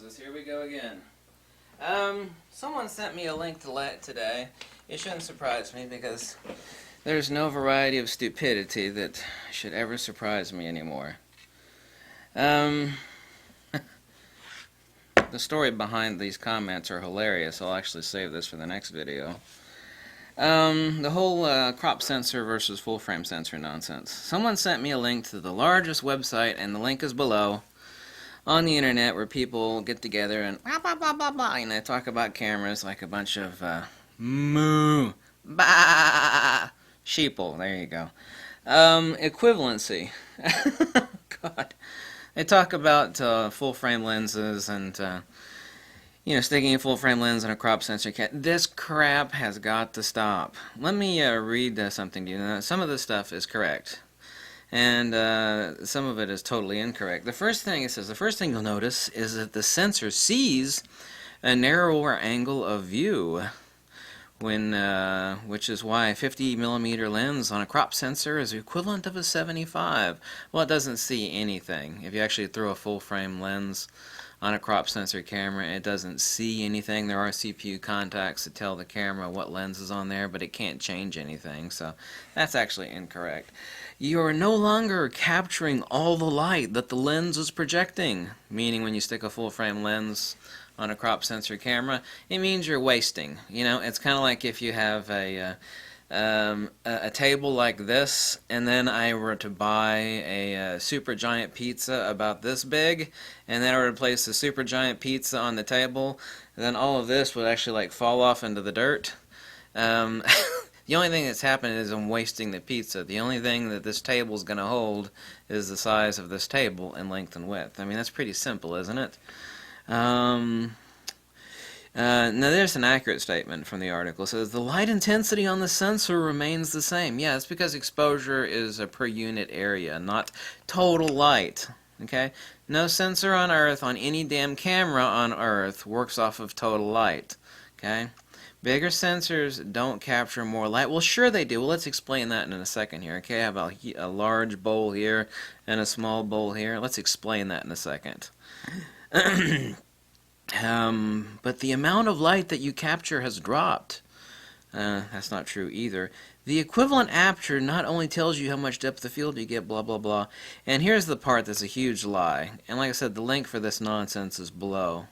Moses, here we go again. Someone sent me a link to today. It shouldn't surprise me because there's no variety of stupidity that should ever surprise me anymore. The story behind these comments are hilarious. I'll actually save this for the next video. The whole crop sensor versus full frame sensor nonsense. Someone sent me a link to the largest website, and the link is below, on the internet, where people get together and blah blah blah blah blah, and they talk about cameras like a bunch of moo bah sheeple. There you go. Equivalency. God, they talk about full frame lenses and sticking a full frame lens in a crop sensor. This crap has got to stop. Let me read something to you. Some of this stuff is correct, and some of it is totally incorrect. The first thing it says, the first thing you'll notice is that the sensor sees a narrower angle of view, which is why a 50mm lens on a crop sensor is equivalent of a 75. Well, it doesn't see anything. If you actually throw a full frame lens on a crop sensor camera, it doesn't see anything. There are CPU contacts that tell the camera what lens is on there, but it can't change anything, so that's actually incorrect. You're no longer capturing all the light that the lens is projecting, meaning when you stick a full frame lens on a crop sensor camera, it means you're wasting. It's kind of like if you have a table like this, and then I were to buy a super giant pizza about this big, and then I were to place the super giant pizza on the table, then all of this would actually fall off into the dirt. The only thing that's happened is I'm wasting the pizza. The only thing that this table is going to hold is the size of this table in length and width. I mean, that's pretty simple, isn't it? Now there's an accurate statement from the article. It says, the light intensity on the sensor remains the same. Yeah, it's because exposure is a per unit area, not total light. Okay? No sensor on Earth, on any damn camera on Earth, works off of total light. Okay? Bigger sensors don't capture more light. Well, sure they do. Well, let's explain that in a second here. Okay, I have a large bowl here and a small bowl here. Let's explain that in a second. But the amount of light that you capture has dropped. That's not true either. The equivalent aperture not only tells you how much depth of field you get, blah, blah, blah. And here's the part that's a huge lie. And like I said, the link for this nonsense is below.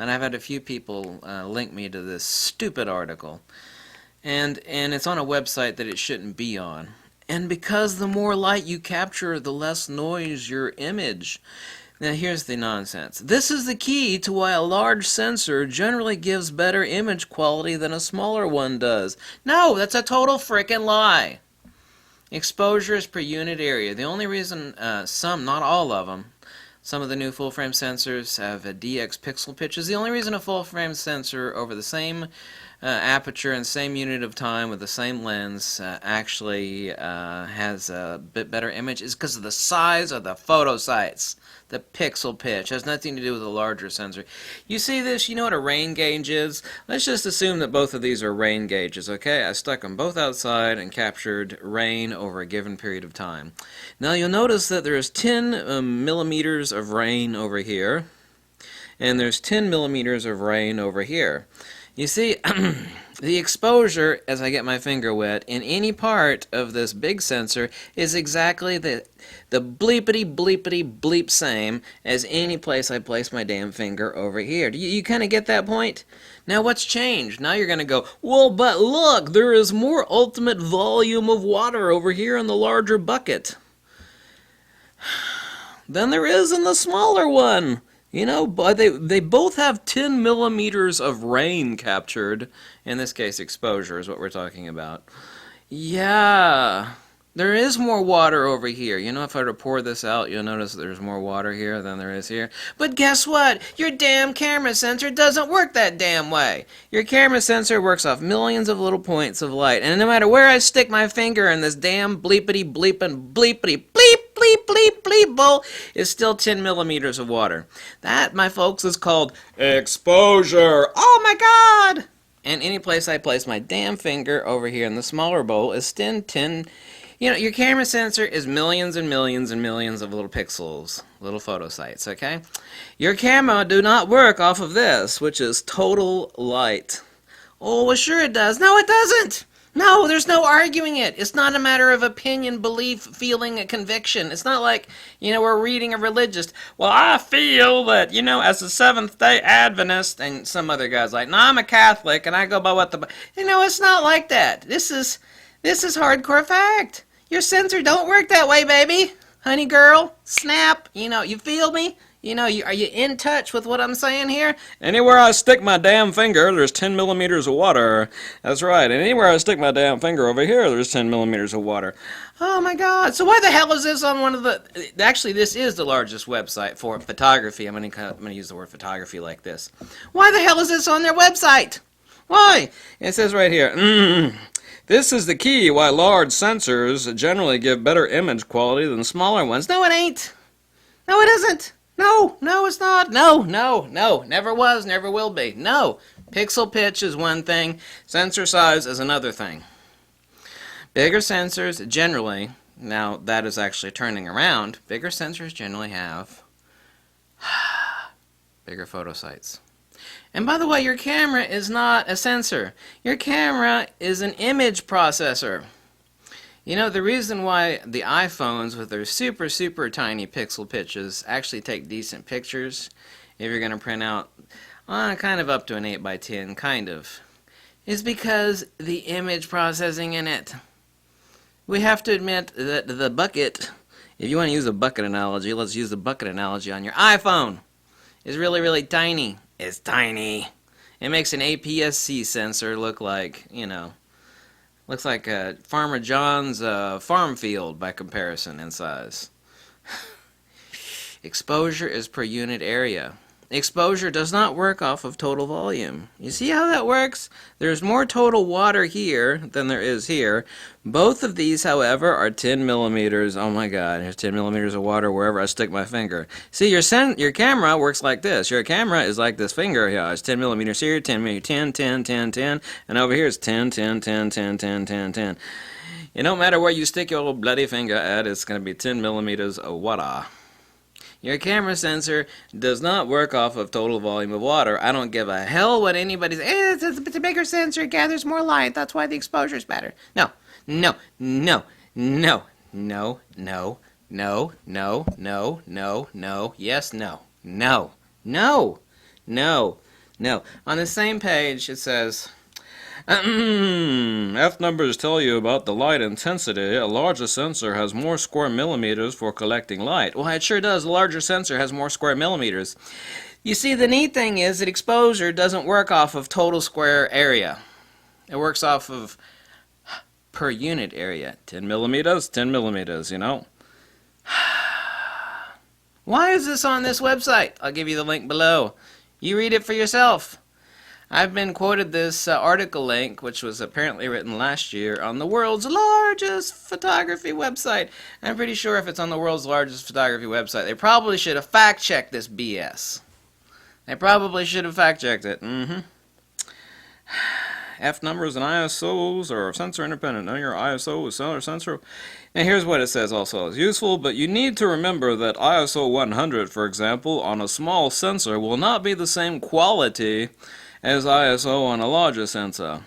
And I've had a few people link me to this stupid article. And it's on a website that it shouldn't be on. And because the more light you capture, the less noise your image. Now here's the nonsense. This is the key to why a large sensor generally gives better image quality than a smaller one does. No, that's a total frickin' lie. Exposure is per unit area. The only reason some, not all of them, some of the new full-frame sensors have a DX pixel pitches. The only reason a full-frame sensor over the same aperture and same unit of time with the same lens actually has a bit better image is because of the size of the photo sites. The pixel pitch has nothing to do with a larger sensor. You see this? You know what a rain gauge is? Let's just assume that both of these are rain gauges, okay? I stuck them both outside and captured rain over a given period of time. Now you'll notice that there's 10 millimeters of rain over here, and there's 10 millimeters of rain over here. You see, the exposure, as I get my finger wet, in any part of this big sensor is exactly the bleepity bleepity bleep same as any place I place my damn finger over here. Do you kind of get that point? Now what's changed? Now you're going to go, well, but look, there is more ultimate volume of water over here in the larger bucket than there is in the smaller one. But they both have 10 millimeters of rain captured. In this case, exposure is what we're talking about. Yeah, there is more water over here. If I were to pour this out, you'll notice there's more water here than there is here. But guess what? Your damn camera sensor doesn't work that damn way. Your camera sensor works off millions of little points of light. And no matter where I stick my finger in this damn bleepity bleeping bleepity bleep, bleep, bleep, bleep bowl is still 10 millimeters of water. That, my folks, is called exposure. Oh my God! And any place I place my damn finger over here in the smaller bowl is still 10 You know, your camera sensor is millions and millions and millions of little pixels, little photo sites, okay? Your camera do not work off of this, which is total light. Oh, well, sure it does. No, it doesn't. No, there's no arguing it. It's not a matter of opinion, belief, feeling, a conviction. It's not like, we're reading a religious. Well, I feel that, as a Seventh-day Adventist, and some other guy's like, no, I'm a Catholic, and I go by what the... it's not like that. This is hardcore fact. Your sensor don't work that way, baby. Honey girl, snap, you feel me? Are you in touch with what I'm saying here? Anywhere I stick my damn finger, there's 10 millimeters of water. That's right. And anywhere I stick my damn finger over here, there's 10 millimeters of water. Oh my God. So why the hell is this on one of the... Actually, this is the largest website for photography. I'm going to use the word photography like this. Why the hell is this on their website? Why? It says right here, this is the key why large sensors generally give better image quality than smaller ones. No, it ain't. No, it isn't. No, it's not. No, never was, never will be. No, pixel pitch is one thing, sensor size is another thing. Bigger sensors generally, now that is actually turning around, bigger sensors generally have bigger photo sites. And by the way, your camera is not a sensor. Your camera is an image processor. The reason why the iPhones with their super, super tiny pixel pitches actually take decent pictures, if you're going to print out kind of up to an 8x10, kind of, is because the image processing in it. We have to admit that the bucket, if you want to use a bucket analogy, let's use the bucket analogy on your iPhone, is really, really tiny. It's tiny. It makes an APS-C sensor look like, looks like Farmer John's farm field by comparison in size. Exposure is per unit area. Exposure does not work off of total volume. You see how that works? There's more total water here than there is here. Both of these, however, are 10 millimeters. Oh my God, there's 10 millimeters of water wherever I stick my finger. See, your camera works like this. Your camera is like this finger here. It's 10 millimeters here, 10 millimeters, 10, 10, 10, 10, and over here it's 10, 10, 10, 10, 10, 10, 10. It don't matter where you stick your little bloody finger at, it's going to be 10 millimeters of water. Your camera sensor does not work off of total volume of water. I don't give a hell what anybody says. It's a bigger sensor. It gathers more light. That's why the exposure is better. No. Yes, no. On the same page, it says... F numbers tell you about the light intensity. A larger sensor has more square millimeters for collecting light. Well, it sure does. A larger sensor has more square millimeters. You see, the neat thing is that exposure doesn't work off of total square area. It works off of per unit area. 10 millimeters, 10 millimeters, Why is this on this website? I'll give you the link below. You read it for yourself. I've been quoted this article link, which was apparently written last year, on the world's largest photography website. I'm pretty sure if it's on the world's largest photography website, they probably should have fact-checked this BS. They probably should have fact-checked it. F numbers and ISOs are sensor independent. Know your ISO is sensor. And here's what it says also. It's useful, but you need to remember that ISO 100, for example, on a small sensor will not be the same quality as ISO on a larger sensor.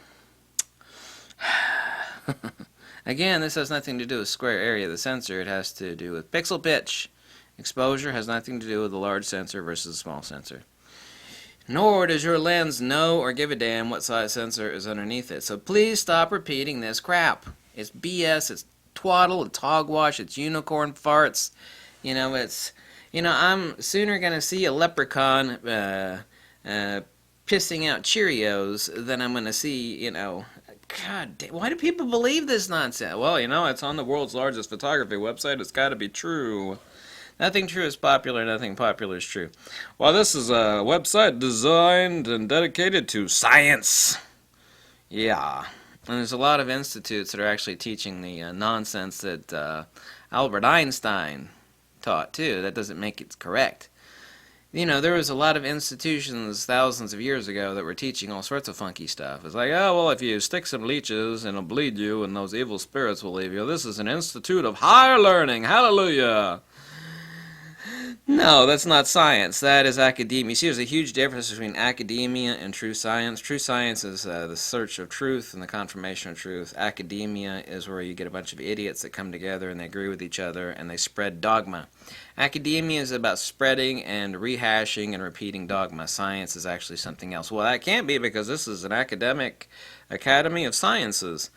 Again, this has nothing to do with square area of the sensor. It has to do with pixel pitch. Exposure has nothing to do with a large sensor versus a small sensor. Nor does your lens know or give a damn what size sensor is underneath it. So please stop repeating this crap. It's BS, it's twaddle, it's hogwash, it's unicorn farts. I'm sooner going to see a leprechaun pissing out Cheerios than I'm going to see, God damn, why do people believe this nonsense? Well, it's on the world's largest photography website. It's got to be true. Nothing true is popular, nothing popular is true. Well, this is a website designed and dedicated to science. Yeah. And there's a lot of institutes that are actually teaching the nonsense that Albert Einstein taught, too. That doesn't make it correct. You know, there was a lot of institutions thousands of years ago that were teaching all sorts of funky stuff. It's like, oh, well, if you stick some leeches and it'll bleed you and those evil spirits will leave you, this is an institute of higher learning. Hallelujah. No, that's not science. That is academia. You see, there's a huge difference between academia and true science. True science is the search of truth and the confirmation of truth. Academia is where you get a bunch of idiots that come together and they agree with each other and they spread dogma. Academia is about spreading and rehashing and repeating dogma. Science is actually something else. Well, that can't be because this is an academic academy of sciences.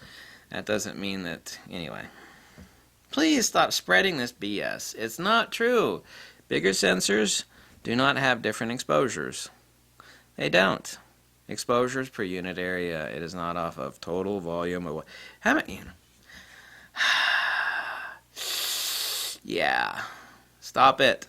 That doesn't mean that, anyway. Please stop spreading this BS. It's not true. Bigger sensors do not have different exposures. They don't. Exposures per unit area. It is not off of total volume. Of how many? Yeah. Stop it.